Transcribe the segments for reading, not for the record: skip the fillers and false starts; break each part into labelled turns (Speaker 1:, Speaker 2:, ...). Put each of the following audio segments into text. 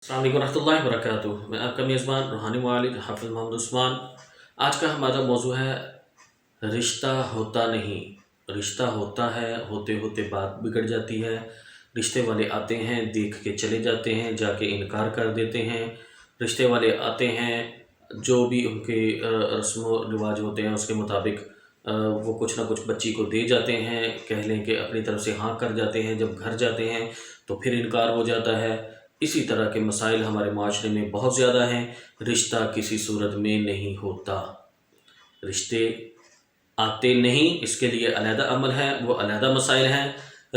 Speaker 1: السلام علیکم ورحمۃ اللہ وبرکاتہ۔ میں آپ کا میزبان روحانی معالج حافظ محمد عثمان۔ آج کا ہمارا موضوع ہے رشتہ ہوتا نہیں، رشتہ ہوتا ہے، ہوتے ہوتے بات بگڑ جاتی ہے۔ رشتے والے آتے ہیں، دیکھ کے چلے جاتے ہیں، جا کے انکار کر دیتے ہیں۔ رشتے والے آتے ہیں، جو بھی ان کے رسم و رواج ہوتے ہیں اس کے مطابق وہ کچھ نہ کچھ بچی کو دے جاتے ہیں، کہہ لیں کہ اپنی طرف سے ہاں کر جاتے ہیں، جب گھر جاتے ہیں تو پھر انکار ہو جاتا ہے۔ اسی طرح کے مسائل ہمارے معاشرے میں بہت زیادہ ہیں۔ رشتہ کسی صورت میں نہیں ہوتا، رشتے آتے نہیں، اس کے لیے علیحدہ عمل ہے، وہ علیحدہ مسائل ہیں۔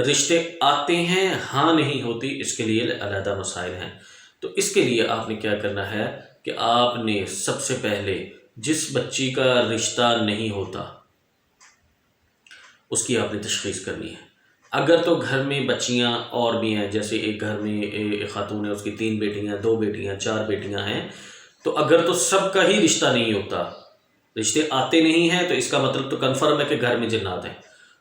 Speaker 1: رشتے آتے ہیں، ہاں نہیں ہوتی، اس کے لیے علیحدہ مسائل ہیں۔ تو اس کے لیے آپ نے کیا کرنا ہے کہ آپ نے سب سے پہلے جس بچی کا رشتہ نہیں ہوتا اس کی آپ نے تشخیص کرنی ہے۔ اگر تو گھر میں بچیاں اور بھی ہیں، جیسے ایک گھر میں ایک خاتون ہے، اس کی 3 بیٹیاں، 2 بیٹیاں، 4 بیٹیاں ہیں، تو اگر تو سب کا ہی رشتہ نہیں ہوتا، رشتے آتے نہیں ہیں، تو اس کا مطلب تو کنفرم ہے کہ گھر میں جنات ہیں۔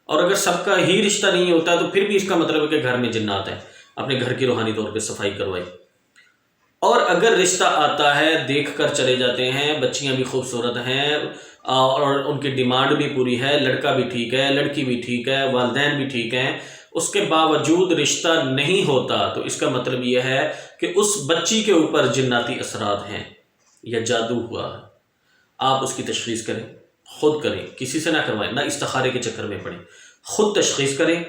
Speaker 1: اور اگر سب کا ہی رشتہ نہیں ہوتا تو پھر بھی اس کا مطلب ہے کہ گھر میں جنات ہیں۔ اپنے گھر کی روحانی طور پہ صفائی کروائی۔ اور اگر رشتہ آتا ہے، دیکھ کر چلے جاتے ہیں، بچیاں بھی خوبصورت ہیں اور ان کی ڈیمانڈ بھی پوری ہے، لڑکا بھی ٹھیک ہے، لڑکی بھی ٹھیک ہے، والدین بھی ٹھیک ہیں، اس کے باوجود رشتہ نہیں ہوتا، تو اس کا مطلب یہ ہے کہ اس بچی کے اوپر جناتی اثرات ہیں یا جادو ہوا ہے۔ آپ اس کی تشخیص کریں، خود کریں، کسی سے نہ کروائیں، نہ استخارے کے چکر میں پڑیں، خود تشخیص کریں۔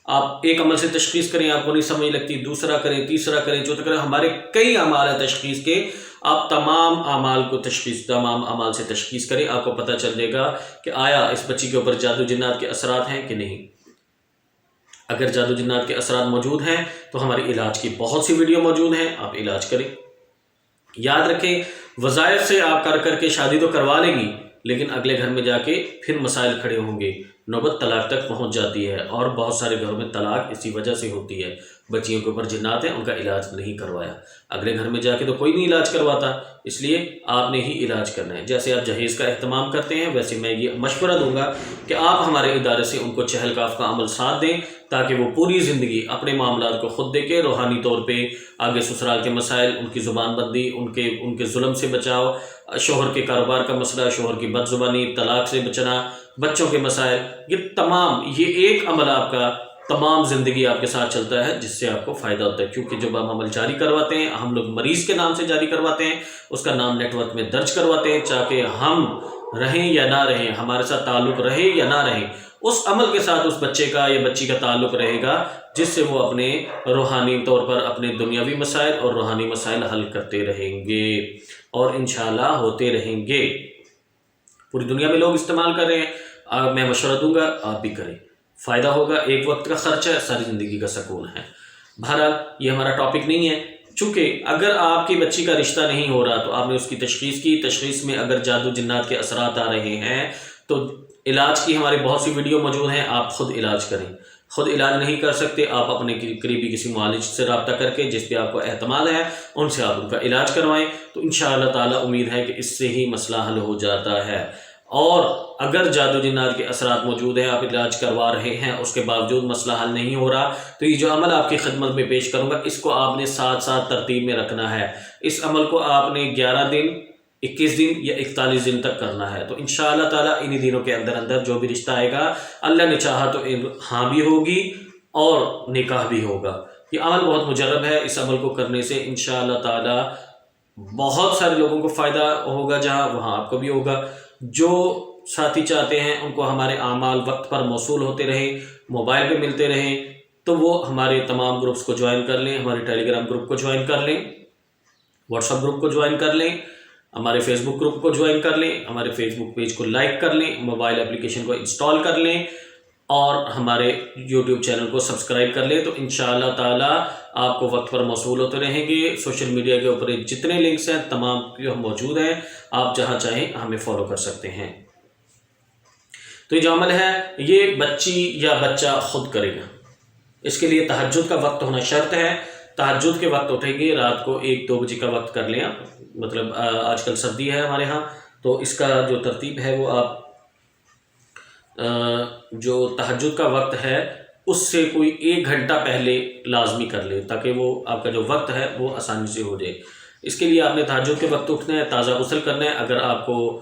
Speaker 1: آپ ایک عمل سے تشخیص کریں، آپ کو نہیں سمجھ لگتی، دوسرا کریں، تیسرا کریں، چوتھا کریں۔ ہمارے کئی اعمال ہیں تشخیص کے، آپ تمام اعمال سے تشخیص کریں، آپ کو پتہ چل جائے گا کہ آیا اس بچی کے اوپر جادو جنات کے اثرات ہیں کہ نہیں۔ اگر جادو جنات کے اثرات موجود ہیں تو ہمارے علاج کی بہت سی ویڈیو موجود ہیں، آپ علاج کریں۔ یاد رکھیں، وظائف سے آپ کر کے شادی تو کروا لیں گی، لیکن اگلے گھر میں جا کے پھر مسائل کھڑے ہوں گے، نوبت طلاق تک پہنچ جاتی ہے، اور بہت سارے گھروں میں طلاق اسی وجہ سے ہوتی ہے، بچیوں کے اوپر جنات ہیں، ان کا علاج نہیں کروایا۔ اگلے گھر میں جا کے تو کوئی نہیں علاج کرواتا، اس لیے آپ نے ہی علاج کرنا ہے۔ جیسے آپ جہیز کا اہتمام کرتے ہیں، ویسے میں یہ مشورہ دوں گا کہ آپ ہمارے ادارے سے ان کو چہل کاف کا عمل ساتھ دیں، تاکہ وہ پوری زندگی اپنے معاملات کو خود دیکھے، روحانی طور پہ آگے سسرال کے مسائل، ان کی زبان بندی، ان کے ظلم سے بچاؤ، شوہر کے کاروبار کا مسئلہ، شوہر کی بد زبانی، طلاق سے بچنا، بچوں کے مسائل، یہ ایک عمل آپ کا تمام زندگی آپ کے ساتھ چلتا ہے، جس سے آپ کو فائدہ ہوتا ہے۔ کیونکہ جب ہم عمل جاری کرواتے ہیں، ہم لوگ مریض کے نام سے جاری کرواتے ہیں، اس کا نام نیٹ ورک میں درج کرواتے ہیں، چاہے ہم رہیں یا نہ رہیں، ہمارے ساتھ تعلق رہے یا نہ رہے، اس عمل کے ساتھ اس بچے کا یا بچی کا تعلق رہے گا، جس سے وہ اپنے روحانی طور پر اپنے دنیاوی مسائل اور روحانی مسائل حل کرتے رہیں گے، اور انشاءاللہ ہوتے رہیں گے۔ پوری دنیا میں لوگ استعمال کر رہے ہیں، میں مشورہ دوں گا، آپ بھی کریں، فائدہ ہوگا، ایک وقت کا خرچ ہے، ساری زندگی کا سکون ہے۔ بہرحال یہ ہمارا ٹاپک نہیں ہے، چونکہ اگر آپ کی بچی کا رشتہ نہیں ہو رہا تو آپ نے اس کی تشخیص کی، تشخیص میں اگر جادو جنات کے اثرات آ رہے ہیں تو علاج کی ہماری بہت سی ویڈیو موجود ہیں، آپ خود علاج کریں۔ خود علاج نہیں کر سکتے، آپ اپنے قریبی کسی معالج سے رابطہ کر کے، جس پہ آپ کو اعتماد ہے، ان سے آپ ان کا علاج کروائیں، تو انشاءاللہ تعالی امید ہے کہ اس سے ہی مسئلہ حل ہو جاتا ہے۔ اور اگر جادو جنات کے اثرات موجود ہیں، آپ علاج کروا رہے ہیں، اس کے باوجود مسئلہ حل نہیں ہو رہا، تو یہ جو عمل آپ کی خدمت میں پیش کروں گا، اس کو آپ نے ساتھ ساتھ ترتیب میں رکھنا ہے۔ اس عمل کو آپ نے 11 دن، 21 دن یا 41 دن تک کرنا ہے۔ تو انشاءاللہ تعالیٰ انہی دنوں کے اندر جو بھی رشتہ آئے گا، اللہ نے چاہا تو ہاں بھی ہوگی اور نکاح بھی ہوگا۔ یہ عمل بہت مجرب ہے، اس عمل کو کرنے سے انشاءاللہ تعالیٰ بہت سارے لوگوں کو فائدہ ہوگا، جہاں وہاں آپ کو بھی ہوگا۔ جو ساتھی چاہتے ہیں ان کو ہمارے اعمال وقت پر موصول ہوتے رہیں، موبائل پہ ملتے رہیں، تو وہ ہمارے تمام گروپس کو جوائن کر لیں، ہمارے ٹیلی گرام گروپ کو جوائن کر لیں، واٹس ایپ گروپ کو جوائن کر لیں، ہمارے فیس بک گروپ کو جوائن کر لیں، ہمارے فیس بک پیج کو لائک کر لیں، موبائل اپلیکیشن کو انسٹال کر لیں، اور ہمارے یوٹیوب چینل کو سبسکرائب کر لیں، تو انشاءاللہ تعالیٰ آپ کو وقت پر موصول ہوتے رہیں گے۔ سوشل میڈیا کے اوپر جتنے لنکس ہیں تمام موجود ہیں، آپ جہاں چاہیں ہمیں فالو کر سکتے ہیں۔ تو یہ جو عمل ہے یہ بچی یا بچہ خود کرے گا، اس کے لیے تہجد کا وقت ہونا شرط ہے۔ تہجد کے وقت اٹھیں گے، رات کو 1-2 بجے کا وقت کر لیں آپ، مطلب آج کل سردی ہے ہمارے ہاں، تو اس کا جو ترتیب ہے وہ آپ جو تہجد کا وقت ہے اس سے کوئی 1 گھنٹہ پہلے لازمی کر لے، تاکہ وہ آپ کا جو وقت ہے وہ آسانی سے ہو جائے۔ اس کے لیے آپ نے تہجد کے وقت اٹھنا ہے، تازہ غسل کرنا ہے، اگر آپ کو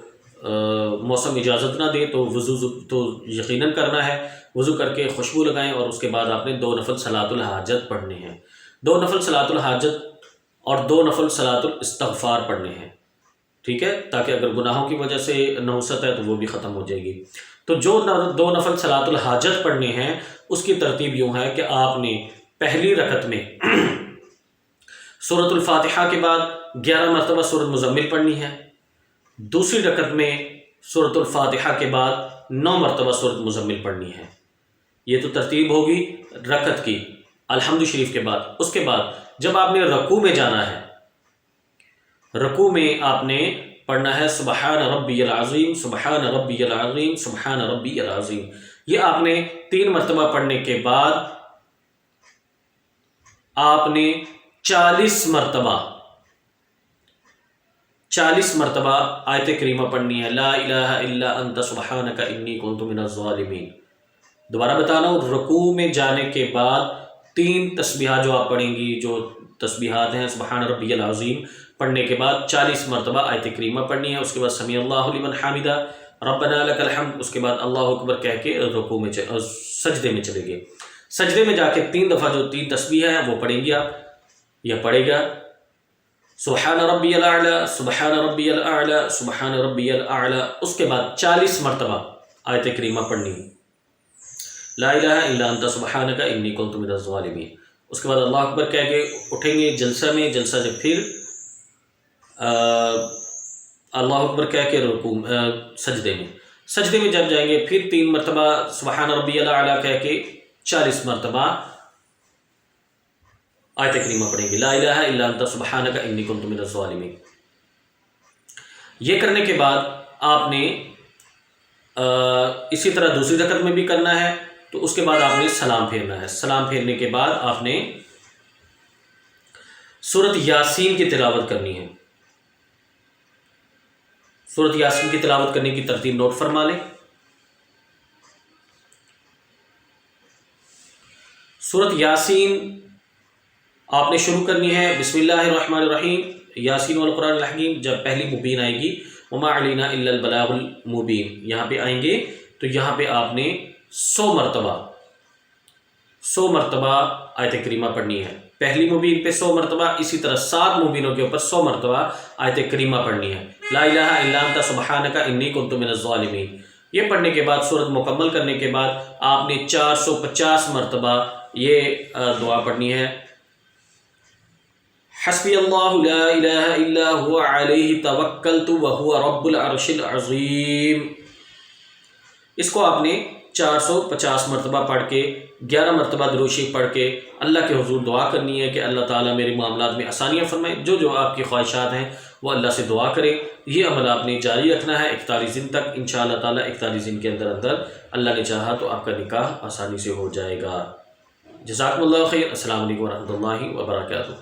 Speaker 1: موسم اجازت نہ دے تو وضو تو یقیناً کرنا ہے، وضو کر کے خوشبو لگائیں، اور اس کے بعد آپ نے 2 نفل صلاۃ الحاجت پڑھنے ہیں، 2 نفل صلاۃ الحاجت اور 2 نفل صلاۃ الاستغفار پڑھنے ہیں، ٹھیک ہے، تاکہ اگر گناہوں کی وجہ سے نحوست ہے تو وہ بھی ختم ہو جائے گی۔ تو جو 2 نفل صلاۃ الحاجت پڑھنے ہیں اس کی ترتیب یوں ہے کہ آپ نے پہلی رکعت میں سورۃ الفاتحہ کے بعد 11 مرتبہ سورۃ مزمل پڑھنی ہے، دوسری رکعت میں سورۃ الفاتحہ کے بعد 9 مرتبہ سورۃ مزمل پڑھنی ہے۔ یہ تو ترتیب ہوگی رکعت کی الحمد شریف کے بعد۔ اس کے بعد جب آپ نے رکوع میں جانا ہے، رکوع میں آپ نے پڑھنا ہے سبحان ربی العظیم، سبحان ربی العظیم، سبحان ربی العظیم۔ یہ آپ نے 3 مرتبہ پڑھنے کے بعد آپ نے 40 مرتبہ آیت کریمہ پڑھنی ہے، لا الہ الا انت سبحانک انی کنت من الظالمین۔ دوبارہ بتا رہا ہوں، رکوع میں جانے کے بعد 3 تسبیحات جو آپ پڑھیں گی، جو تسبیحات ہیں سبحان ربی العظیم پڑھنے کے بعد 40 مرتبہ آیت کریمہ پڑھنی ہے، اس کے بعد سمیع اللہ لمن حمدہ ربنا لک الحمد، اس کے بعد اللہ اکبر کہہ کے رکوع میں سجدے میں چلے گئے۔ سجدے میں جا کے 3 دفعہ جو 3 تسبیح ہیں وہ پڑھیں گے آپ، یا پڑھے گا سبحان ربی الاعلی، سبحان ربی الاعلی، سبحان ربی الاعلی۔ اس کے بعد 40 مرتبہ آیت کریمہ پڑھنی ہے، لا الہ الا انت سبحانک انی کنت من الظالمین۔ اس کے بعد اللہ اکبر کہہ کے اٹھیں گے جلسہ میں، جلسہ سے پھر اللہ اکبر کہہ کے سجدے میں جب جائیں گے، پھر 3 مرتبہ سبحان ربی الاعلی کہہ کے 40 مرتبہ آیت کریمہ پڑھیں گے، لا الہ الا انت سبحانک انی کنت من الظالمین۔ یہ کرنے کے بعد آپ نے اسی طرح دوسری رکعت میں بھی کرنا ہے، تو اس کے بعد آپ نے سلام پھیرنا ہے۔ سلام پھیرنے کے بعد آپ نے سورۃ یاسین کی تلاوت کرنی ہے۔ سورۃ یاسین کی تلاوت کرنے کی ترتیب نوٹ فرما لیں۔ سورۃ یاسین آپ نے شروع کرنی ہے بسم اللہ الرحمن الرحیم، یاسین والقرآن الحکیم۔ جب پہلی مبین آئے گی وما علینا الا البلاغ المبین، یہاں پہ آئیں گے تو یہاں پہ آپ نے 100 مرتبہ آیت کریمہ پڑھنی ہے۔ پہلی مبین پہ 100 مرتبہ، اسی طرح 7 مبینوں کے اوپر 100 مرتبہ آیت کریمہ پڑھنی ہے، لا الہ الا انت سبحانک انی کنت من الظالمین۔ یہ پڑھنے کے بعد سورت مکمل کرنے کے بعد آپ نے 450 مرتبہ یہ دعا پڑھنی ہے، حسبی اللہ لا الہ الا هو علیہ توکلت وہو رب العرش العظیم۔ اس کو آپ نے 450 مرتبہ پڑھ کے 11 مرتبہ درود شریف پڑھ کے اللہ کے حضور دعا کرنی ہے کہ اللہ تعالیٰ میرے معاملات میں آسانیاں فرمائے، جو آپ کی خواہشات ہیں وہ اللہ سے دعا کرے۔ یہ عمل آپ نے جاری رکھنا ہے 41 دن تک، انشاءاللہ تعالیٰ 41 دن کے اندر اللہ نے چاہا تو آپ کا نکاح آسانی سے ہو جائے گا۔ جزاکم اللہ خیر، السلام علیکم ورحمۃ اللہ وبرکاتہ۔